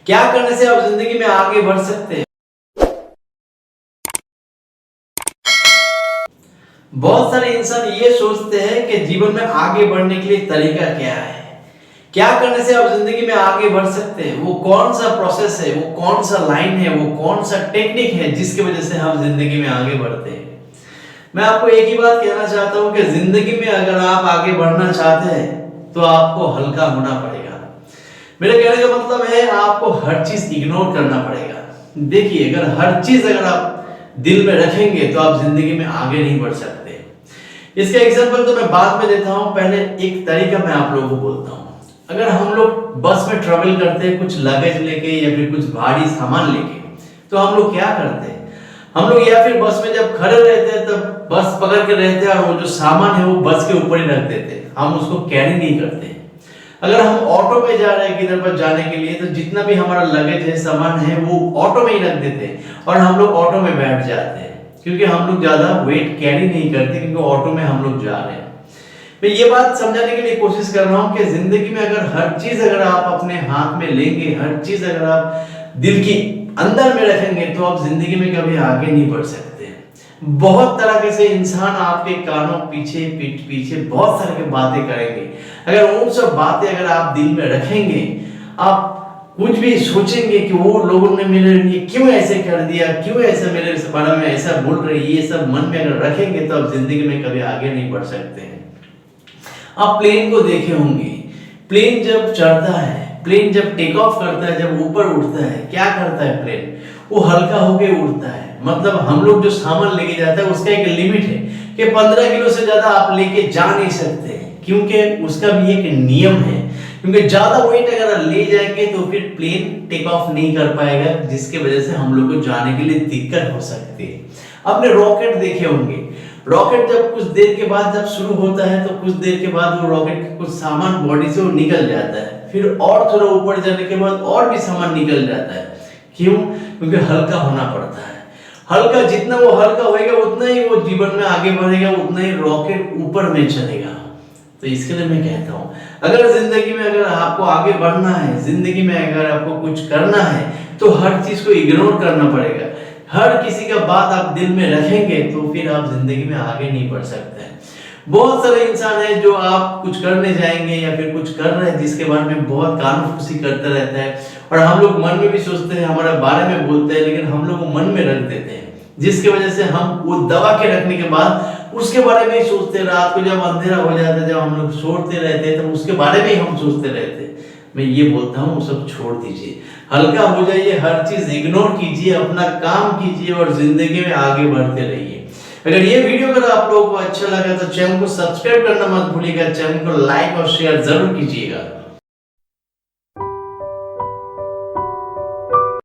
क्या करने से आप जिंदगी में आगे बढ़ सकते हैं। बहुत सारे इंसान ये सोचते हैं कि जीवन में आगे बढ़ने के लिए तरीका क्या है, क्या करने से आप जिंदगी में आगे बढ़ सकते हैं, वो कौन सा प्रोसेस है, वो कौन सा लाइन है, वो कौन सा टेक्निक है जिसकी वजह से हम जिंदगी में आगे बढ़ते हैं। मैं आपको एक ही बात कहना चाहता हूं कि जिंदगी में अगर आप आगे बढ़ना चाहते हैं तो आपको हल्का होना पड़ेगा। मेरे कहने का मतलब है आपको हर चीज इग्नोर करना पड़ेगा। देखिए, अगर हर चीज अगर आप दिल में रखेंगे तो आप जिंदगी में आगे नहीं बढ़ सकते। इसका एग्जांपल तो मैं बाद में देता हूं, पहले एक तरीका मैं आप लोगों को बोलता हूं। अगर हम लोग बस में ट्रेवल करते हैं कुछ लगेज लेके या फिर कुछ भारी सामान लेके, तो हम लोग क्या करते हैं, हम लोग या फिर बस में जब खड़े रहते हैं तब बस पकड़ के रहते हैं और वो जो सामान है वो बस के ऊपर ही रख देते हैं, हम उसको कैरी नहीं करते। अगर हम ऑटो में जा रहे हैं किधर पर जाने के लिए, तो जितना भी हमारा लगेज है, सामान है, वो ऑटो में ही रख देते हैं और हम लोग ऑटो में बैठ जाते हैं, क्योंकि हम लोग ज्यादा वेट कैरी नहीं करते, क्योंकि ऑटो में हम लोग जा रहे हैं। मैं ये बात समझाने के लिए कोशिश कर रहा हूँ कि जिंदगी में अगर हर चीज अगर आप अपने हाथ में लेंगे, हर चीज अगर आप दिल की अंदर में रखेंगे, तो आप जिंदगी में कभी आगे नहीं बढ़ सकते। बहुत तरह के से इंसान आपके कानों पीछे, पीठ पीछे बहुत सारे के बातें करेंगे। अगर उन सब बातें अगर आप दिल में रखेंगे, आप कुछ भी सोचेंगे कि वो लोगों ने मेरे लिए क्यों ऐसे कर दिया, क्यों ऐसा मेरे बारे में ऐसा बोल रहे, ये सब मन में अगर रखेंगे तो आप जिंदगी में कभी आगे नहीं बढ़ सकते हैं। आप प्लेन को देखे होंगे, प्लेन जब चढ़ता है, प्लेन जब टेक ऑफ करता है, जब ऊपर उठता है, क्या करता है प्लेन, वो हल्का होके उड़ता है। मतलब हम लोग जो सामान लेके जाते हैं उसका एक लिमिट है कि 15 किलो से ज्यादा आप लेके जा नहीं सकते हैं, क्योंकि उसका भी एक नियम है, क्योंकि ज्यादा वेट अगर ले जाएंगे तो फिर प्लेन टेक ऑफ नहीं कर पाएगा, जिसके वजह से हम लोग को जाने के लिए दिक्कत हो सकती है। आपने रॉकेट देखे होंगे, रॉकेट जब कुछ देर के बाद जब शुरू होता है तो कुछ देर के बाद वो रॉकेट कुछ सामान बॉडी से वो निकल जाता है, फिर और थोड़ा ऊपर जाने के बाद और भी सामान निकल जाता है। क्यों? क्योंकि हल्का होना पड़ता है। हल्का, जितना वो हल्का होएगा उतना ही वो जीवन में आगे बढ़ेगा, उतना ही रॉकेट ऊपर में चलेगा। तो इसके लिए मैं कहता हूँ, अगर जिंदगी में अगर आपको आगे बढ़ना है, जिंदगी में अगर आपको कुछ करना है, तो हर चीज को इग्नोर करना पड़ेगा। हर किसी का बात आप दिल में रखेंगे तो फिर आप जिंदगी में आगे नहीं बढ़ सकते हैं। बहुत सारे इंसान हैं जो आप कुछ करने जाएंगे या फिर कुछ कर रहे हैं जिसके बारे में बहुत कानफूसी करते रहता है, और हम लोग मन में भी सोचते हैं, हमारे बारे में बोलते हैं, लेकिन हम लोग वो मन में रख देते हैं, जिसकी वजह से हम वो दबा के रखने के बाद उसके बारे में ही सोचते हैं। रात को जब अंधेरा हो जाता है, जब हम लोग सोते रहते हैं, तो उसके बारे में ही हम सोचते रहते हैं। मैं ये बोलता हूँ, वो सब छोड़ दीजिए, हल्का हो जाइए, हर चीज इग्नोर कीजिए, अपना काम कीजिए और जिंदगी में आगे बढ़ते रहिए। अगर ये वीडियो अगर आप लोगों को अच्छा लगा तो चैनल को सब्सक्राइब करना मत भूलिएगा, चैनल को लाइक और शेयर जरूर कीजिएगा।